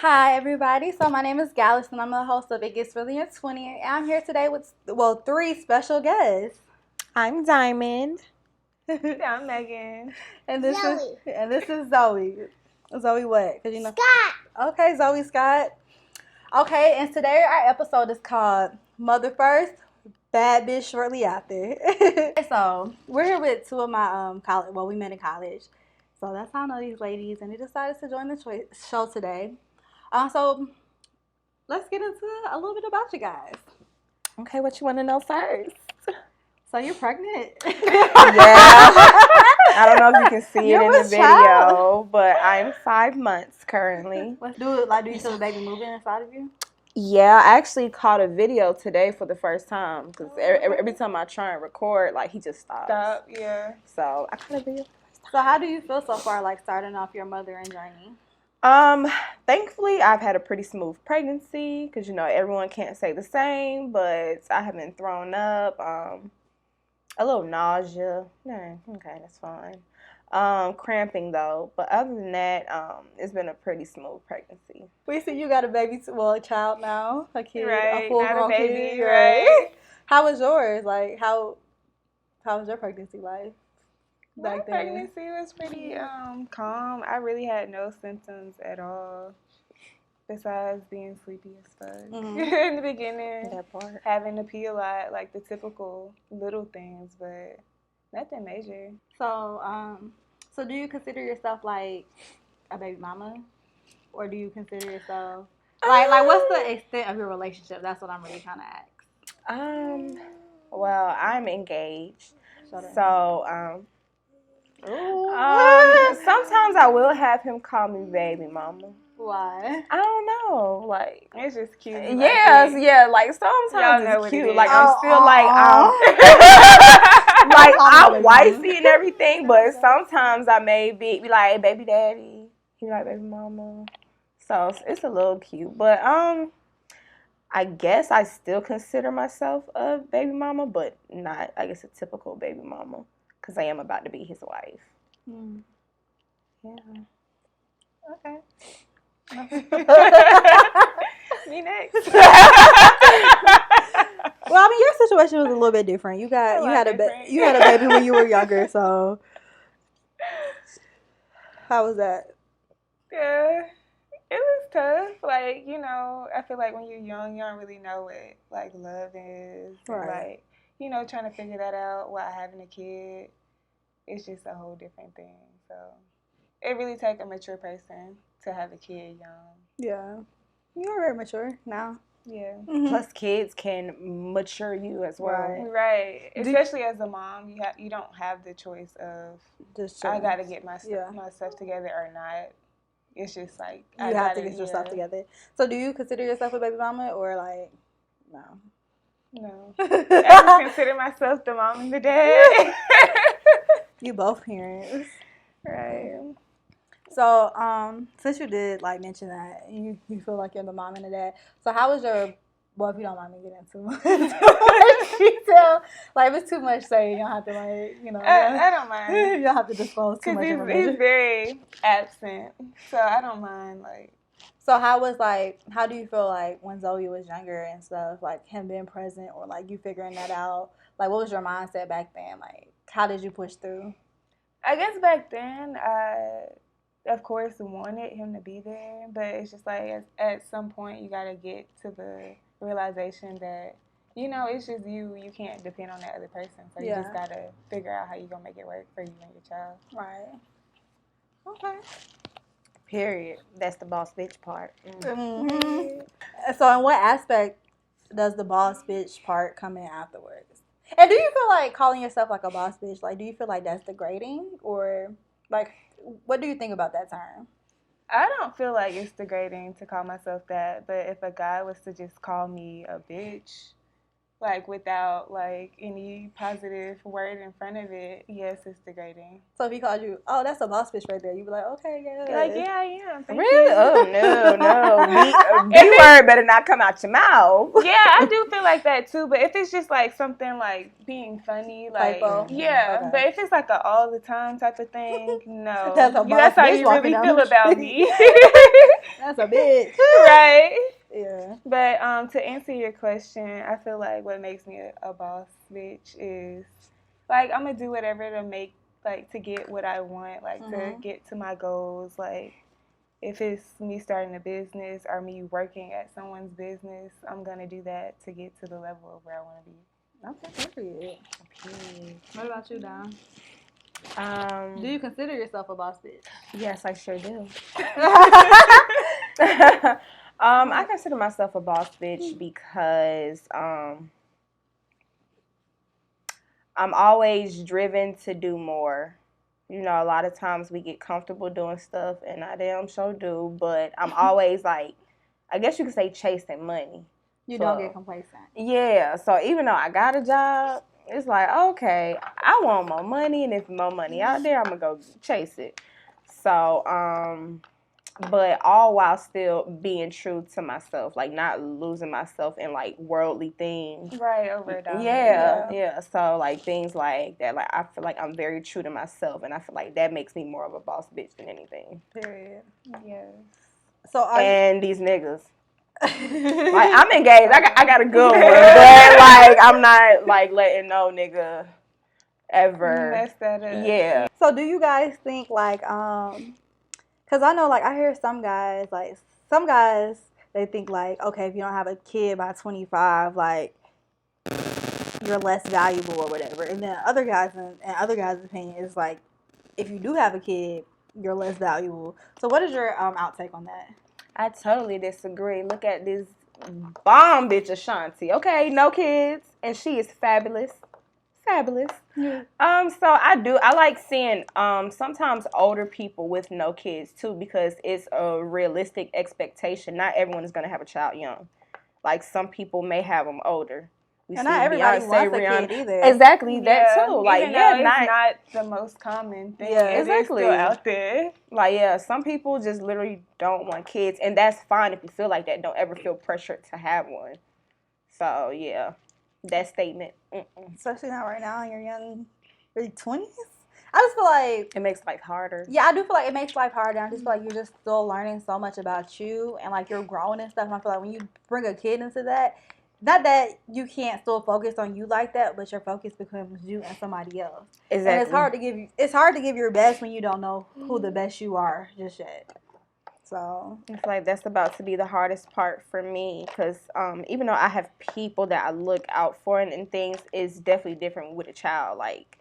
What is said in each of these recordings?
Hi, everybody. So, my name is Gallus, and I'm the host of It Gets Really in 20. And I'm here today with, three special guests. I'm Diamond. I'm Megan. And this Zoe. is Zoe. Zoe what? Cause Scott. Okay, Zoe Scott. Okay, and today our episode is called Mother First, Bad Bitch Shortly After. So, we're here with two of my college. Well, we met in college. So, that's how I know these ladies, and they decided to join the show today. So let's get into a little bit about you guys. Okay, what you want to know first? So you're pregnant? Yeah. I don't know if you can see You're it in the with video, child. but I'm 5 months currently. Let's do it. Like, do you feel the baby moving inside of you? Yeah, I actually caught a video today for the first time because every time I try and record, like he just stops. Stop, yeah. So I caught a video. So how do you feel so far, like starting off your mothering journey? Thankfully, I've had a pretty smooth pregnancy because everyone can't say the same, but I haven't thrown up. A little nausea. No, okay, that's fine. Cramping though, but other than that, it's been a pretty smooth pregnancy. We see you got a baby, a child now, a kid, Right, a full-grown not a baby, kid, right? How was yours? Like, how was your pregnancy life My back then? pregnancy was pretty calm. I really had no symptoms at all, besides being sleepy as fuck in the beginning. That part. Having to pee a lot, like the typical little things, but nothing major. So do you consider yourself like a baby mama, or do you consider yourself like what's the extent of your relationship? That's what I'm really trying to ask. Well, I'm engaged, So sometimes I will have him call me baby mama. why? I don't know, like It's just cute. yes, yeah, like sometimes Y'all know it's what cute. it is. Like I'm still like like I'm wifey and everything, but sometimes I may be like, hey, baby daddy. He like baby mama. So it's a little cute, but I guess I still consider myself a baby mama, but not, I guess, a typical baby mama, because I am about to be his wife. Yeah. Okay. Me next. Well, I mean, your situation was a little bit different. You had a baby when you were younger, so how was that? Yeah, it was tough. Like, I feel like when you're young, you don't really know what, like, love is. Right. And, like, trying to figure that out while having a kid, it's just a whole different thing. So, it really takes a mature person to have a kid young. Yeah. You're very mature now. Yeah. Plus, kids can mature you as well. Right. Especially as a mom, you don't have the choice of I got to get my stuff together or not. It's just like you have to get your stuff together. So, do you consider yourself a baby mama or like no? No. I just consider myself the mom and the dad. You both parents, right? So, since you did like mention that you feel like you're the mom and the dad, so how was your? Well, if you don't mind me getting too much detail, like if it's too much, say you don't have to I don't mind. You don't have to disclose too much information. He's very absent, so I don't mind. Like, so how do you feel like when Zoe was younger and stuff, like him being present or like you figuring that out? Like, what was your mindset back then? Like, how did you push through? I guess back then, of course, wanted him to be there, but it's just like at some point you gotta get to the realization that it's just you. You can't depend on that other person, so you just gotta figure out how you're gonna make it work for you and your child. Right. Okay. Period. That's the boss bitch part. Mm-hmm. So, in what aspect does the boss bitch part come in afterwards? And do you feel like calling yourself like a boss bitch? Like, do you feel like that's degrading, or like, what do you think about that term? I don't feel like it's degrading to call myself that, but if a guy was to just call me a bitch like without like any positive word in front of it, yes, it's degrading. So if he called you, oh, that's a boss bitch right there, you'd be like, okay, yeah. Like, yeah, I am. Thank Really? you. Oh, no. B word better not come out your mouth. Yeah, I do feel like that too. But if it's just like something like being funny, like Typo? yeah. Okay. But if it's like a all the time type of thing, no. That's a boss That's how bitch you walking really down feel the about street. me, That's a bitch. right? Yeah. But to answer your question, I feel like what makes me a boss bitch is like I'm gonna do whatever to make like to get what I want, like to get to my goals. Like if it's me starting a business or me working at someone's business, I'm gonna do that to get to the level of where I want to be. Okay, period. Okay. What about you, Dom? Do you consider yourself a boss bitch? Yes, I sure do. I consider myself a boss bitch because I'm always driven to do more. You know, a lot of times we get comfortable doing stuff, and I damn sure do, but I'm always like, I guess you could say chasing money. You don't get complacent. Yeah, so even though I got a job, it's like, okay, I want more money, and if more money out there, I'm gonna go chase it. So, but all while still being true to myself, like not losing myself in like worldly things. Right, over a dollar. Yeah. So like things like that, like I feel like I'm very true to myself, and I feel like that makes me more of a boss bitch than anything. Period. Yes. So these niggas. Like I'm engaged. I got a good one, but like I'm not like letting no nigga ever mess that up. Yeah. So do you guys think like because I know like I hear some guys they think like, okay, if you don't have a kid by 25, like you're less valuable or whatever, and then other guys opinion is like if you do have a kid, you're less valuable. So what is your outtake on that? I totally disagree. Look at this bomb bitch Ashanti. Okay, no kids, and she is fabulous. Yeah. So I like seeing sometimes older people with no kids too, because it's a realistic expectation. Not everyone is gonna have a child young. Like some people may have them older. And not everybody wants a kid either. Exactly, that too. Like, it's not the most common thing. Yeah, exactly. It's still out there. Like, yeah, some people just literally don't want kids, and that's fine if you feel like that. Don't ever feel pressured to have one. So, yeah, that statement. Especially not right now in your young, early 20s. I just feel like it makes life harder. Yeah, I do feel like it makes life harder. I just feel like you're just still learning so much about you, and like you're growing and stuff. And I feel like when you bring a kid into that, not that you can't still focus on you like that, but your focus becomes you and somebody else. Exactly. And it's hard to give your best when you don't know who the best you are just yet. So I feel like that's about to be the hardest part for me, because even though I have people that I look out for and things, it's definitely different with a child. Like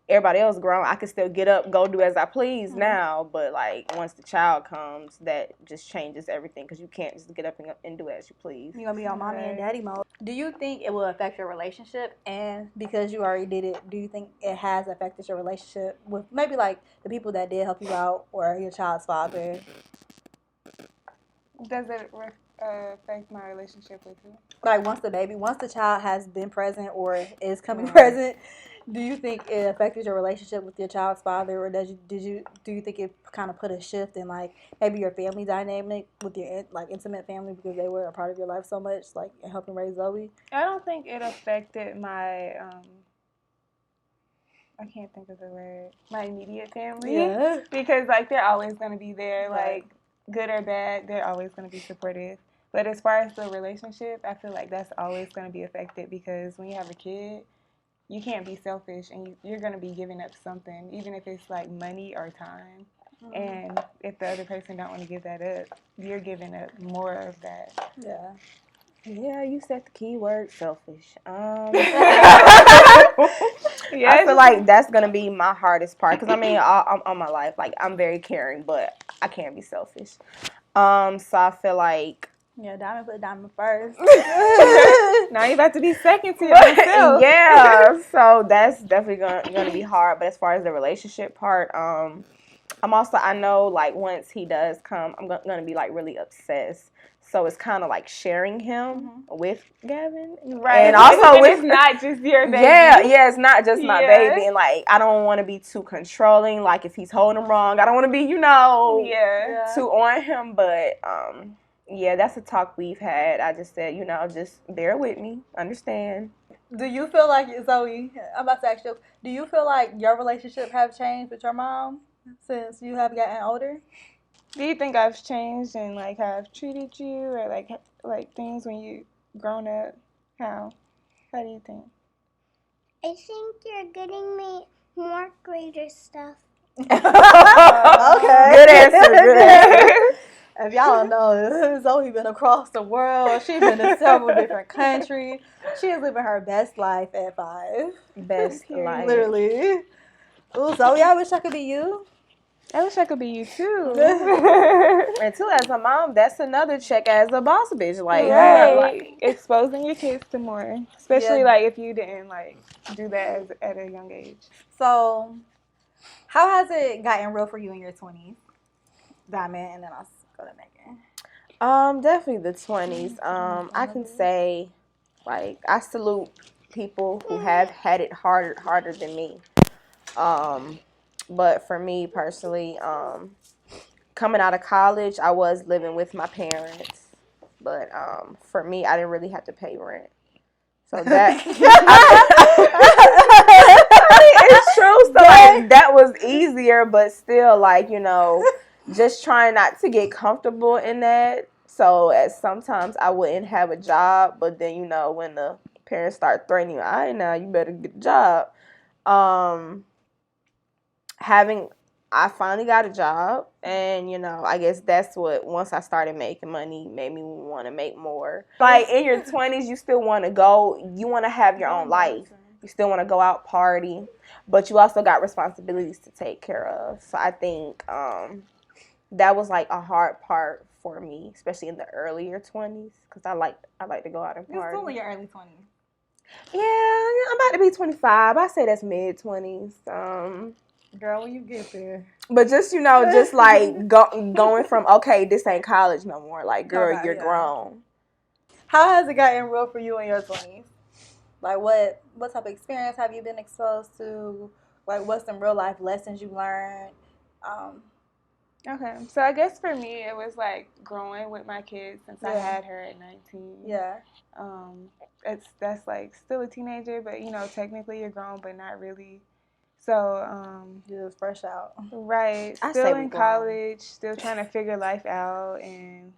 everybody else grown, I can still get up, go do as I please now, but like once the child comes, that just changes everything, because you can't just get up and do as you please. You're gonna be on mommy and daddy mode. Do you think it will affect your relationship? And because you already did it, do you think it has affected your relationship with maybe like the people that did help you out or your child's father? Does it affect my relationship with you? Like once the child has been present or is coming present, do you think it affected your relationship with your child's father, or do you think it kind of put a shift in like maybe your family dynamic with your like intimate family because they were a part of your life so much, like in helping raise Zoe? I don't think it affected my I can't think of the word, my immediate family. Yeah. Because like they're always gonna be there, Right. like good or bad, they're always gonna be supportive. But as far as the relationship, I feel like that's always gonna be affected, because when you have a kid, you can't be selfish, and you're going to be giving up something, even if it's like money or time. And if the other person don't want to give that up, you're giving up more of that. Yeah, you said the key word, selfish. Yeah, I feel like that's going to be my hardest part, because I mean, all my life, like I'm very caring, but I can't be selfish. So I feel like Diamond put Diamond first. Now you about to be second to yourself. Yeah, so that's definitely gonna be hard. But as far as the relationship part, I know, like, once he does come, I'm going to be, like, really obsessed. So it's kind of like sharing him with Gavin. Right. And also it's not just your baby. Yeah, it's not just my baby. And, like, I don't want to be too controlling. Like, if he's holding him wrong, I don't want to be, too on him. But, yeah, that's a talk we've had. I just said, just bear with me. Understand. Do you feel like, Zoe, I'm about to ask you, do you feel like your relationship have changed with your mom since you have gotten older? Do you think I've changed in like how I've treated you, or like things when you grown up? How do you think? I think you're getting me more greater stuff. Okay. Good answer. If y'all don't know, Zoe been across the world. She's been in several different countries. She is living her best life at 5. Best life. Literally. Ooh, Zoe, I wish I could be you. I wish I could be you too. And too, as a mom, that's another check as a boss bitch. Like, right. Exposing your kids to more. Especially like if you didn't like do that at a young age. So, how has it gotten real for you in your 20s? Diamond, and then I'll go to Megan. Definitely the 20s. I can say, like, I salute people who have had it harder than me. But for me personally, coming out of college, I was living with my parents. But for me, I didn't really have to pay rent. So that it's true. So like, that was easier, but still, like, just trying not to get comfortable in that. So sometimes I wouldn't have a job, but then when the parents start threatening you, all right, now you better get a job. I finally got a job, and I guess that's what, once I started making money, made me want to make more. Like, in your 20s, you still want to you want to have your own life. You still want to go out party, but you also got responsibilities to take care of. So I think that was like a hard part for me, especially in the earlier 20s, because I like to go out and party. You're still in your early 20s. Yeah, I'm about to be 25. I say that's mid 20s. Girl, when you get there. But just, just like going from, okay, this ain't college no more. Like, girl, you're grown. How has it gotten real for you in your 20s? Like, what type of experience have you been exposed to? Like, what's some real life lessons you learned? Okay, so I guess for me, it was like growing with my kids since I had her at 19. Yeah. That's like still a teenager, but technically you're grown, but not really. So, you was fresh out. Right. Still in college, still trying to figure life out, and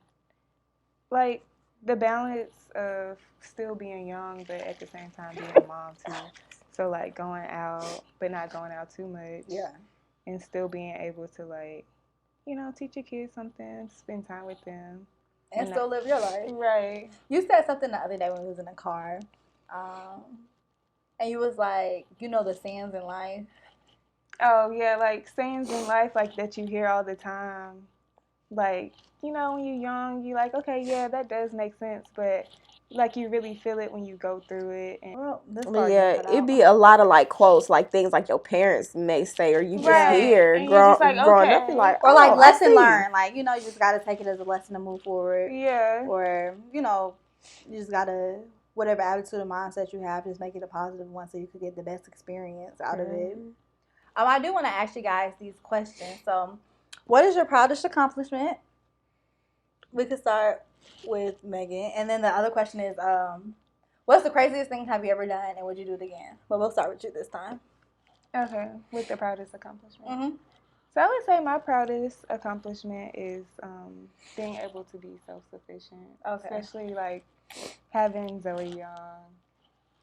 like the balance of still being young, but at the same time being a mom too. So like going out, but not going out too much. Yeah. And still being able to like, teach your kids something, spend time with them. And still live your life. Right. You said something the other day when we was in the car. And you was like, the sayings in life. Oh, yeah, like sayings in life like that you hear all the time. Like, when you're young, you're like, okay, yeah, that does make sense. But, like, you really feel it when you go through it. And it'd be a lot of, like, quotes, like things like your parents may say, or you just hear growing up. You're like, or, like, lesson learned. Like, you just got to take it as a lesson to move forward. Yeah. Or, you just got to, whatever attitude and mindset you have, just make it a positive one so you could get the best experience out of it. I do want to ask you guys these questions. So, what is your proudest accomplishment? We could start with Megan. And then the other question is, what's the craziest thing have you ever done, and would you do it again? But we'll start with you this time. Okay, with the proudest accomplishment. Mm-hmm. So I would say my proudest accomplishment is being able to be self-sufficient. Okay. Especially like having Zoe young,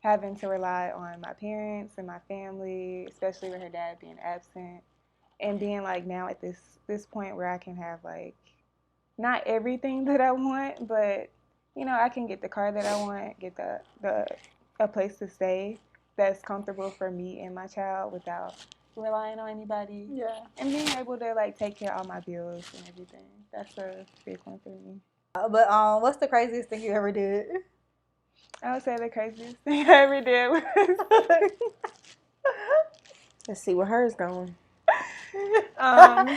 having to rely on my parents and my family, especially with her dad being absent, and being like now at this point where I can have like not everything that I want, but I can get the car that I want, get a place to stay that's comfortable for me and my child without relying on anybody. Yeah. And being able to like take care of all my bills and everything. That's a big one for me. But what's the craziest thing you ever did? I would say the craziest thing I ever did was let's see where hers going. Thought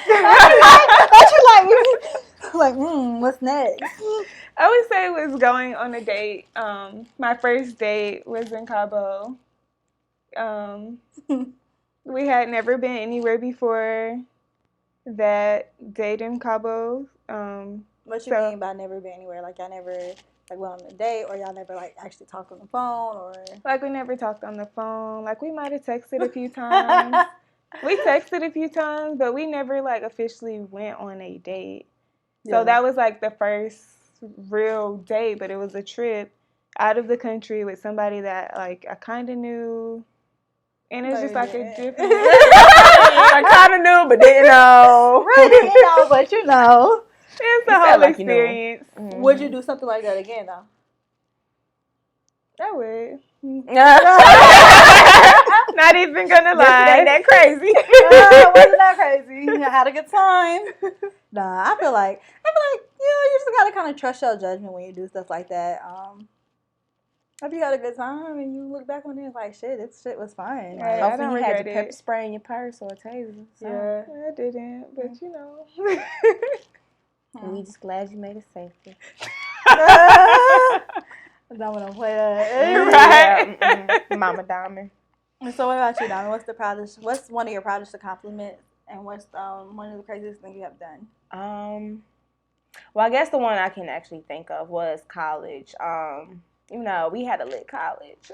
you like, what's next? I would say it was going on a date. My first date was in Cabo. We had never been anywhere before that date in Cabo. What you mean by never been anywhere? Like y'all never like went on a date, or y'all never like actually talked on the phone, or Like we never talked on the phone. Like we might have texted a few times. We texted a few times, but we never like officially went on a date. So that was like the first real date, but it was a trip out of the country with somebody that like I kind of knew. And it's just like a different. I kind of knew, but didn't know. Really didn't know, but you know. It's a whole experience. You know. Would you do something like that again, though? I would. Not Not even gonna lie. ain't that crazy. Wasn't that crazy? I had a good time. Nah, I feel like you just gotta kind of trust your judgment when you do stuff like that. If you had a good time and you look back on it, it's like shit, this shit was fun. Right. Like, I Hopefully don't you had your regret pepper it. spray in your purse or a taser. So. Yeah, I didn't, but you know. We just glad you made it safely. don't want to play that. Right. Yeah, Mama Diamond. So what about you, Donna? What's one of your proudest accomplishments, and what's one of the craziest things you have done? Well, I guess the one I can actually think of was college. You know, we had a lit college.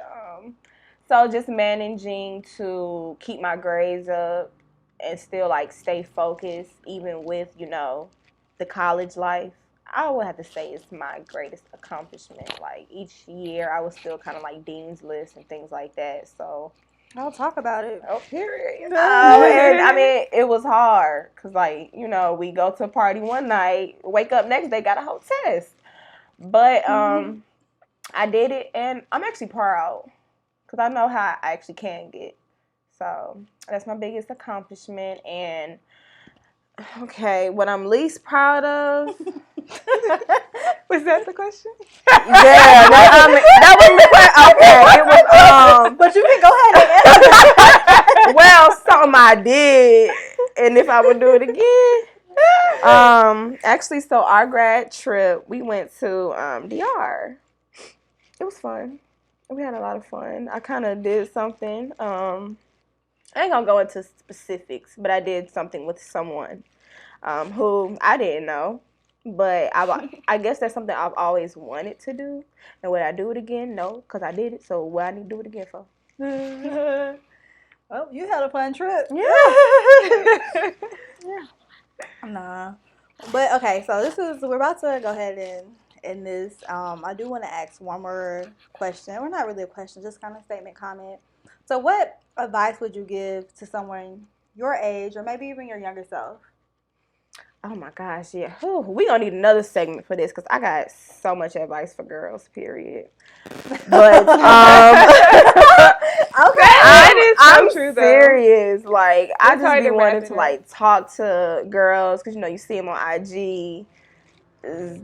So just managing to keep my grades up and still like stay focused even with, you know, the college life. I would have to say it's my greatest accomplishment. Like each year I was still kind of like dean's list and things like that. So I'll talk about it. oh, period. And I mean, it was hard because, like, you know, we go to a party one night, wake up next day, got a whole test. But I did it, and I'm actually proud because I know how I actually can get. So that's my biggest accomplishment. And okay, what I'm least proud of. Was that the question? Yeah, that was the question. Okay, it was But you can go ahead and answer that. well, something I did, and if I would do it again. Actually, so our grad trip, we went to DR. It was fun. We had a lot of fun. I kind of did something. I ain't gonna go into specifics, but I did something with someone who I didn't know. But I guess that's something I've always wanted to do. And would I do it again? No, because I did it. So what I need to do it again for? Well, you had a fun trip. Yeah. Yeah. Nah. But okay, so we're about to go ahead and end this. I do want to ask one more question. Or not really a question, just kind of statement, comment. So what advice would you give to someone your age or maybe even your younger self? Oh my gosh, yeah. Whew, we gonna need another segment for this because I got so much advice for girls. Period. But Okay, I'm true, though. serious. Like I It's just hard be to wanting wrap it to up. like talk to girls because you know you see them on IG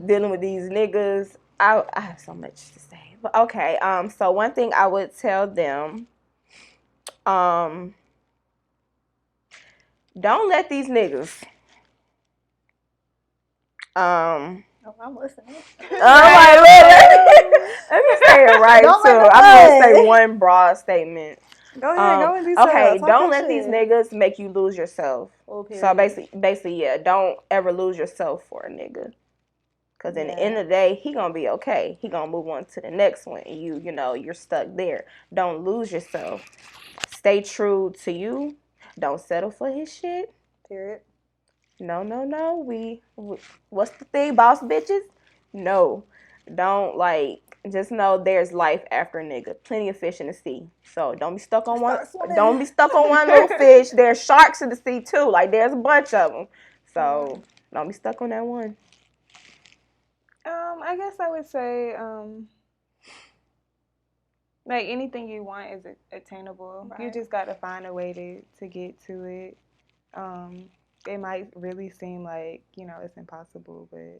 dealing with these niggas. I have so much to say. But okay. So one thing I would tell them, don't let these niggas. I'm listening. I'm like, let me say it right Don't too. let them I'm gonna play. say one broad statement. Go ahead, go in detail. Okay, Talk don't your let these shit. niggas make you lose yourself. Oh, So period. basically, yeah, don't ever lose yourself for a nigga. Cause in the end of the day, he gonna be okay. He gonna move on to the next one. And you know, you're stuck there. Don't lose yourself. Stay true to you. Don't settle for his shit. Period. No. We what's the thing, boss bitches? No. Don't just know there's life after a nigga. Plenty of fish in the sea. So don't be stuck on one. Start swimming. Don't be stuck on one little fish. There's sharks in the sea too. Like there's a bunch of them. So don't be stuck on that one. I guess I would say, like anything you want is attainable. Right. You just got to find a way to get to it. It might really seem like, you know, it's impossible, but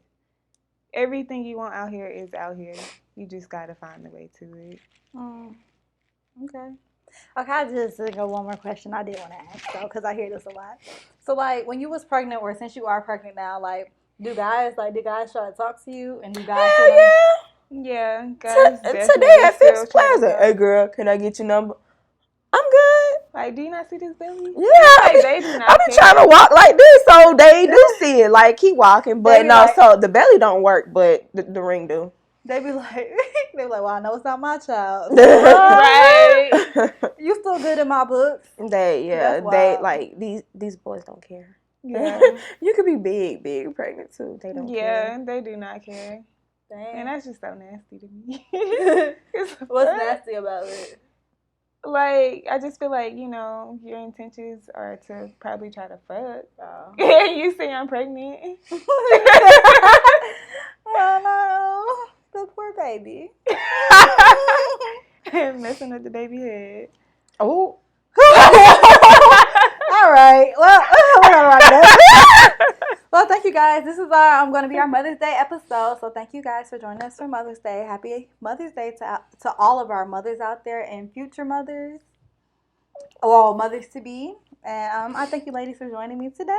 everything you want out here is out here. You just got to find a way to it. Okay. Okay, I just got one more question I did want to ask though, because I hear this a lot. So like, when you was pregnant, or since you are pregnant now, like, did guys try to talk to you, and do guys? Hell yeah. Yeah, guys Today definitely at still Fifth try to Plaza. talk. Hey girl, can I get your number? I'm good. Like, do you not see this belly? Yeah, Like, they do not I be care. trying to walk like this, so they do see it. Like, keep walking, They but be no. like- So the belly don't work, but the ring do. They be like, well, I know it's not my child. Right. You still good in my books. That's they wild. like these boys don't care. Yeah. You could be big pregnant too. They don't care. Yeah, they do not care. Dang. And that's just so nasty to me. What's nasty about it? Like, I just feel like, you know, your intentions are to probably try to fuck. Oh. You say I'm pregnant. Oh no, the poor baby. Messing with the baby head. Oh. All right. Well, well, thank you guys. This is going to be our Mother's Day episode. So thank you guys for joining us for Mother's Day. Happy Mother's Day to all of our mothers out there and future mothers. Well, mothers to be. And I thank you, ladies, for joining me today.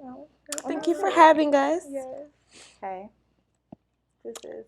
Oh, Thank you for having us. yes. Okay. This is